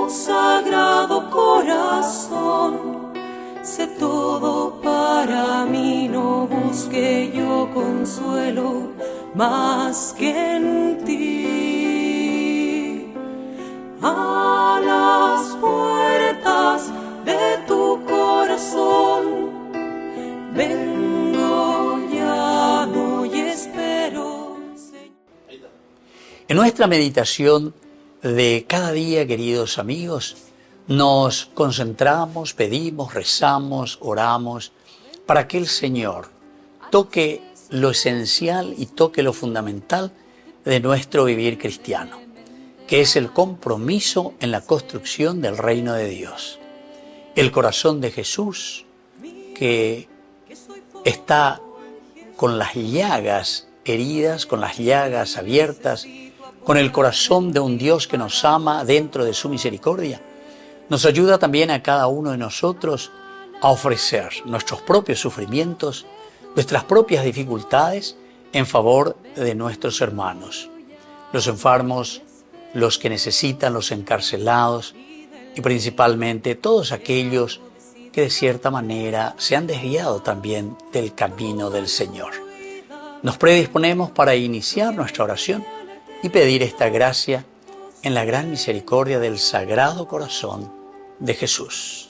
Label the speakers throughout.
Speaker 1: Sagrado Corazón, sé todo para mí, no busque yo consuelo más que en ti. A las puertas de tu corazón vengo, llamo y espero.
Speaker 2: En nuestra meditación de cada día, queridos amigos, nos concentramos, pedimos, rezamos, oramos para que el Señor toque lo esencial y toque lo fundamental de nuestro vivir cristiano, que es el compromiso en la construcción del reino de Dios. El corazón de Jesús, que está con las llagas heridas, con las llagas abiertas, con el corazón de un Dios que nos ama dentro de su misericordia, nos ayuda también a cada uno de nosotros a ofrecer nuestros propios sufrimientos, nuestras propias dificultades en favor de nuestros hermanos, los enfermos, los que necesitan, los encarcelados y principalmente todos aquellos que de cierta manera se han desviado también del camino del Señor. Nos predisponemos para iniciar nuestra oración y pedir esta gracia en la gran misericordia del Sagrado Corazón de Jesús.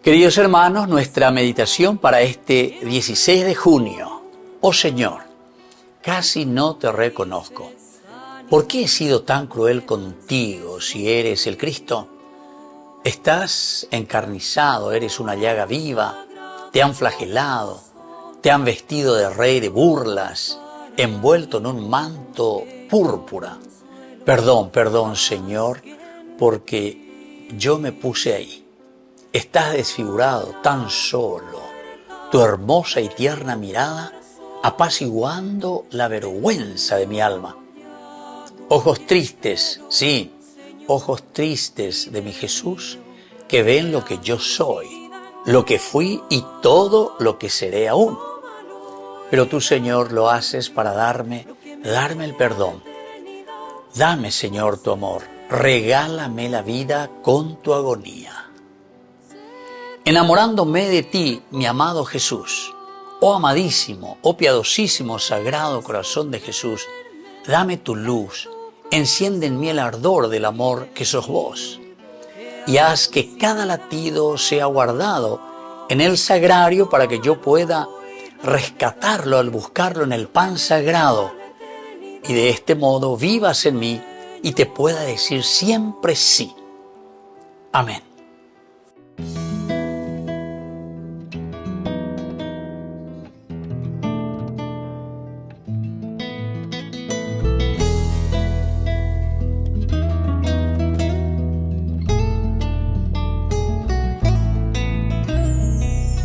Speaker 2: Queridos hermanos, nuestra meditación para este 16 de junio. Oh Señor, casi no te reconozco. ¿Por qué he sido tan cruel contigo si eres el Cristo? Estás encarnizado, eres una llaga viva, te han flagelado, te han vestido de rey de burlas, envuelto en un manto púrpura. Perdón, Señor, porque yo me puse ahí. Estás desfigurado tan solo, tu hermosa y tierna mirada apaciguando la vergüenza de mi alma. Ojos tristes, sí, ojos tristes de mi Jesús, que ven lo que yo soy, lo que fui y todo lo que seré aún. Pero tú, Señor, lo haces para darme el perdón. Dame, Señor, tu amor. Regálame la vida con tu agonía. Enamorándome de ti, mi amado Jesús, oh amadísimo, oh piadosísimo, sagrado corazón de Jesús, dame tu luz, enciende en mí el ardor del amor que sos vos, y haz que cada latido sea guardado en el sagrario para que yo pueda rescatarlo al buscarlo en el pan sagrado, y de este modo vivas en mí y te pueda decir siempre sí. Amén.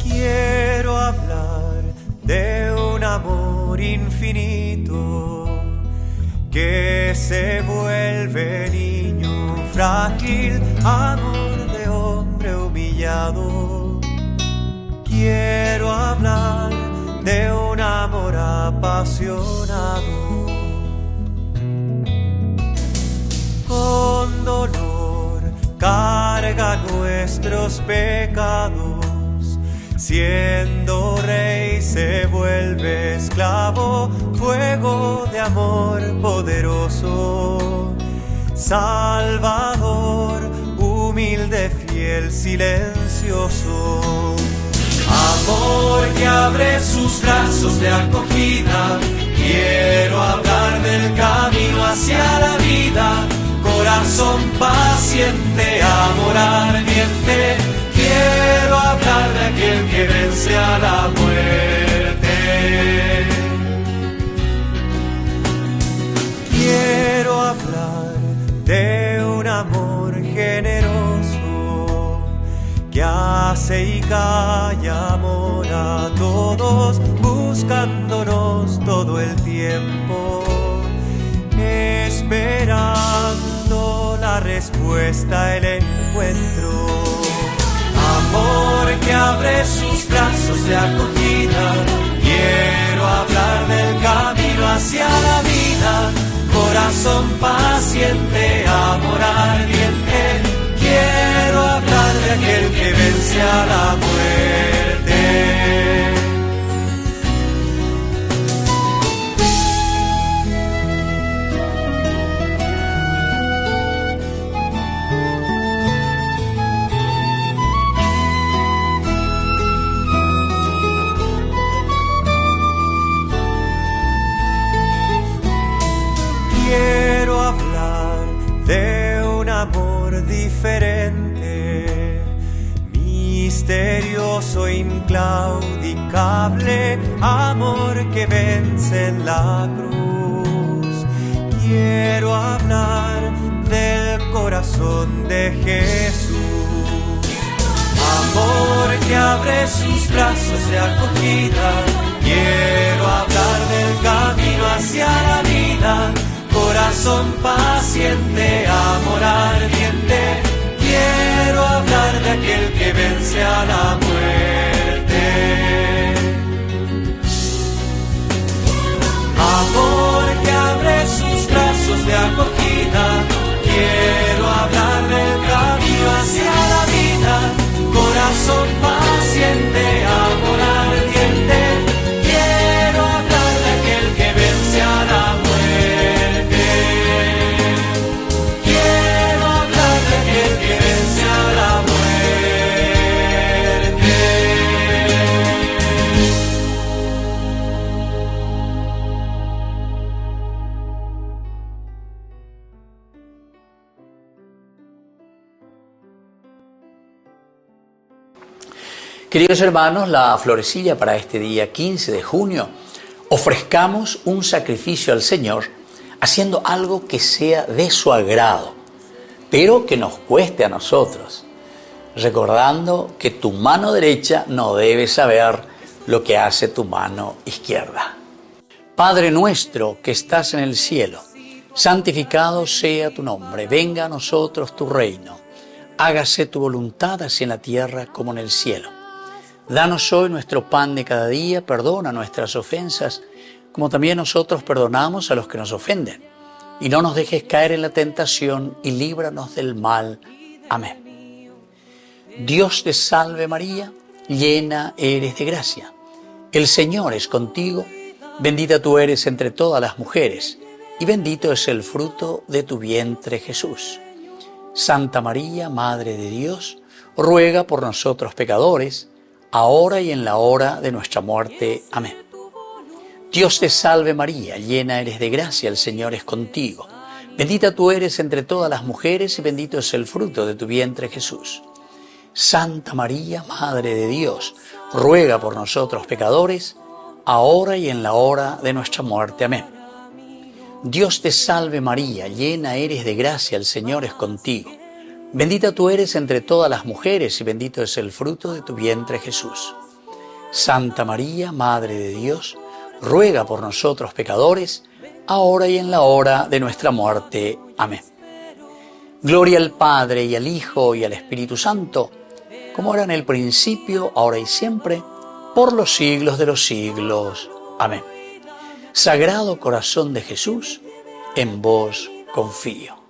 Speaker 3: Quiero hablar de un amor infinito que se vuelve niño frágil, amor de hombre humillado. Quiero hablar de un amor apasionado. Con dolor carga nuestros pecados, siendo rey se vuelve esclavo, fuego de amor poderoso, Salvador, humilde, fiel, silencioso. Amor que abre sus brazos de acogida, quiero hablar del camino hacia la vida, corazón paciente, amor ardiente. Quiero hablar de aquel que vence a la muerte. Quiero hablar de un amor generoso que hace y calla amor a todos, buscándonos todo el tiempo, esperando la respuesta, el encuentro. Amor que abre sus brazos de acogida, quiero hablar del camino hacia la vida, corazón paciente, amor ardiente. de un amor diferente, misterioso, inclaudicable, amor que vence en la cruz. Quiero hablar del corazón de Jesús. Amor que abre sus brazos de acogida. Quiero hablar del camino hacia la vida. Corazón paciente, amor ardiente. Quiero hablar de aquel que vence a la muerte. Amor que abre sus brazos de acogida. Quiero hablar del camino hacia la vida. Corazón paciente, amor ardiente. Quiero hablar de aquel que vence a la muerte. Quiero hablar de aquel que vence a la
Speaker 2: Queridos hermanos, la florecilla para este día 15 de junio, ofrezcamos un sacrificio al Señor haciendo algo que sea de su agrado, pero que nos cueste a nosotros, recordando que tu mano derecha no debe saber lo que hace tu mano izquierda. Padre nuestro que estás en el cielo, santificado sea tu nombre, venga a nosotros tu reino, hágase tu voluntad así en la tierra como en el cielo. Danos hoy nuestro pan de cada día, perdona nuestras ofensas, como también nosotros perdonamos a los que nos ofenden. Y no nos dejes caer en la tentación y líbranos del mal. Amén. Dios te salve María, llena eres de gracia. El Señor es contigo, bendita tú eres entre todas las mujeres, y bendito es el fruto de tu vientre Jesús. Santa María, Madre de Dios, ruega por nosotros pecadores, ahora y en la hora de nuestra muerte. Amén. Dios te salve María, llena eres de gracia, el Señor es contigo. Bendita tú eres entre todas las mujeres y bendito es el fruto de tu vientre Jesús. Santa María, Madre de Dios, ruega por nosotros pecadores, ahora y en la hora de nuestra muerte. Amén. Dios te salve María, llena eres de gracia, el Señor es contigo. Bendita tú eres entre todas las mujeres y bendito es el fruto de tu vientre Jesús. Santa María, Madre de Dios, ruega por nosotros pecadores, ahora y en la hora de nuestra muerte. Amén. Gloria al Padre y al Hijo y al Espíritu Santo, como era en el principio, ahora y siempre, por los siglos de los siglos. Amén. Sagrado Corazón de Jesús, en vos confío.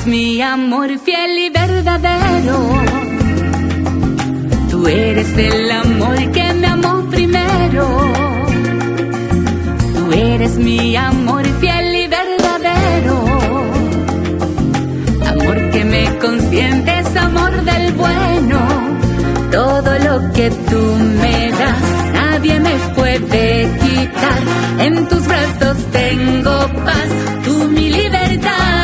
Speaker 4: Mi amor fiel y verdadero, tú eres el amor que me amó primero. Tú eres mi amor fiel y verdadero, amor que me consientes, amor del bueno. Todo lo que tú me das, nadie me puede quitar. En tus brazos tengo paz, tú mi libertad.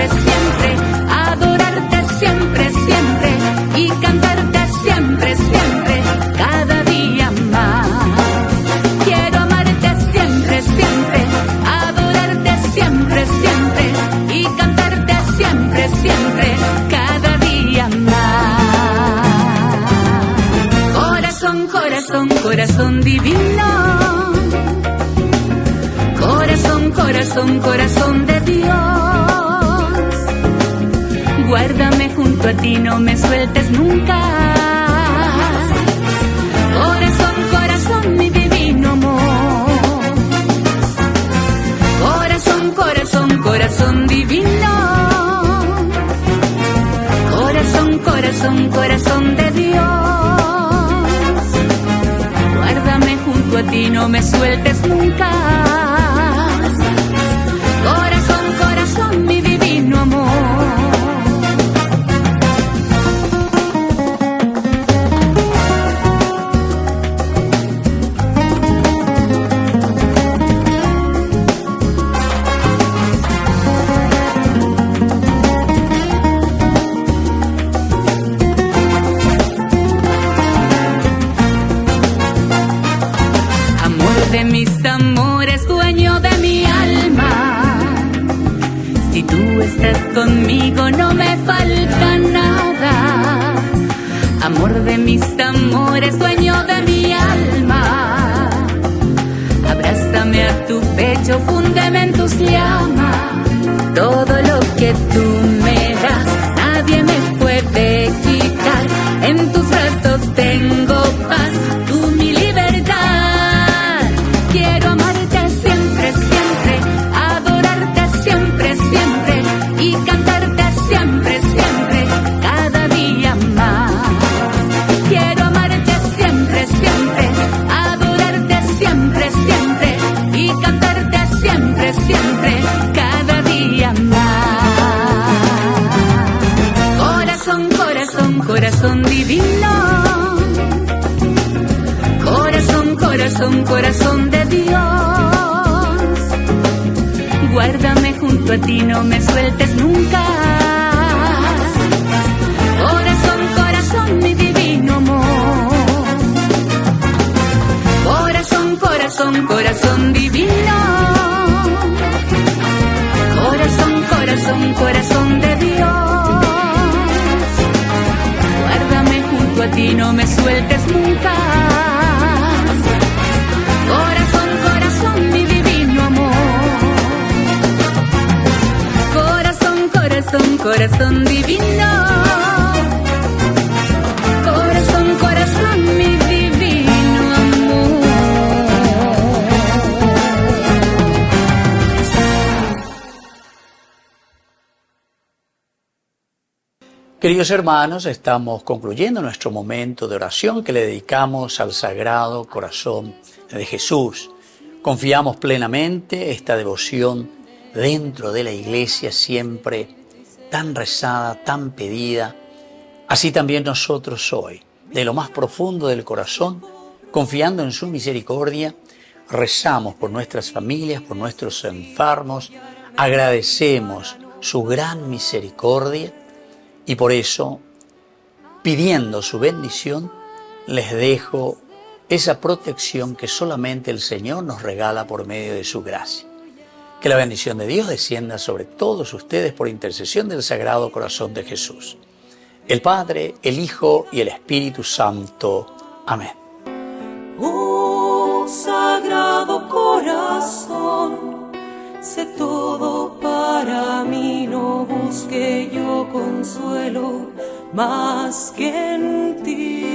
Speaker 4: Siempre, adorarte siempre, siempre, y cantarte siempre, siempre, cada día más. Quiero amarte siempre, siempre, adorarte siempre, siempre, y cantarte siempre, siempre, cada día más. Corazón, corazón, corazón divino. Corazón, corazón, corazón de Dios. Guárdame junto a ti, no me sueltes nunca. Corazón, corazón, mi divino amor. Corazón, corazón, corazón divino. Corazón, corazón, corazón de Dios. ti no me sueltes nunca. Corazón, corazón, mi divino amor. De mis amores, dueño de mi alma, si tú estás conmigo no me falta nada. Amor de mis amores, dueño de mi alma, abrázame a tu pecho, fúndeme en tus llamas. Todo lo que tú me das, nadie me puede quitar. En tus brazos tengo paz, tú mi libertad. Quiero amarte siempre, siempre, adorarte siempre, siempre y cantarte siempre, siempre, cada día más. Quiero amarte siempre, siempre, adorarte siempre, siempre y cantarte siempre, siempre, cada día más. Corazón, corazón, corazón divino. Corazón, corazón, corazón de Dios, guárdame junto a ti, no me sueltes nunca. Corazón, corazón, mi divino amor. Corazón, corazón, corazón divino. Corazón, corazón, corazón de Dios, guárdame junto a ti, no me sueltes nunca. Corazón, corazón, mi divino amor. Corazón, corazón, corazón divino. Corazón, corazón, mi divino amor.
Speaker 2: Queridos hermanos, estamos concluyendo nuestro momento de oración que le dedicamos al Sagrado Corazón de Jesús. Confiamos plenamente esta devoción dentro de la Iglesia, siempre tan rezada, tan pedida. Así también nosotros hoy, de lo más profundo del corazón, confiando en su misericordia, rezamos por nuestras familias, por nuestros enfermos, agradecemos su gran misericordia y por eso, pidiendo su bendición, les dejo esa protección que solamente el Señor nos regala por medio de su gracia. Que la bendición de Dios descienda sobre todos ustedes por intercesión del Sagrado Corazón de Jesús. El Padre, el Hijo y el Espíritu Santo. Amén.
Speaker 1: Oh Sagrado Corazón, sé todo para mí, no busque yo consuelo más que en ti.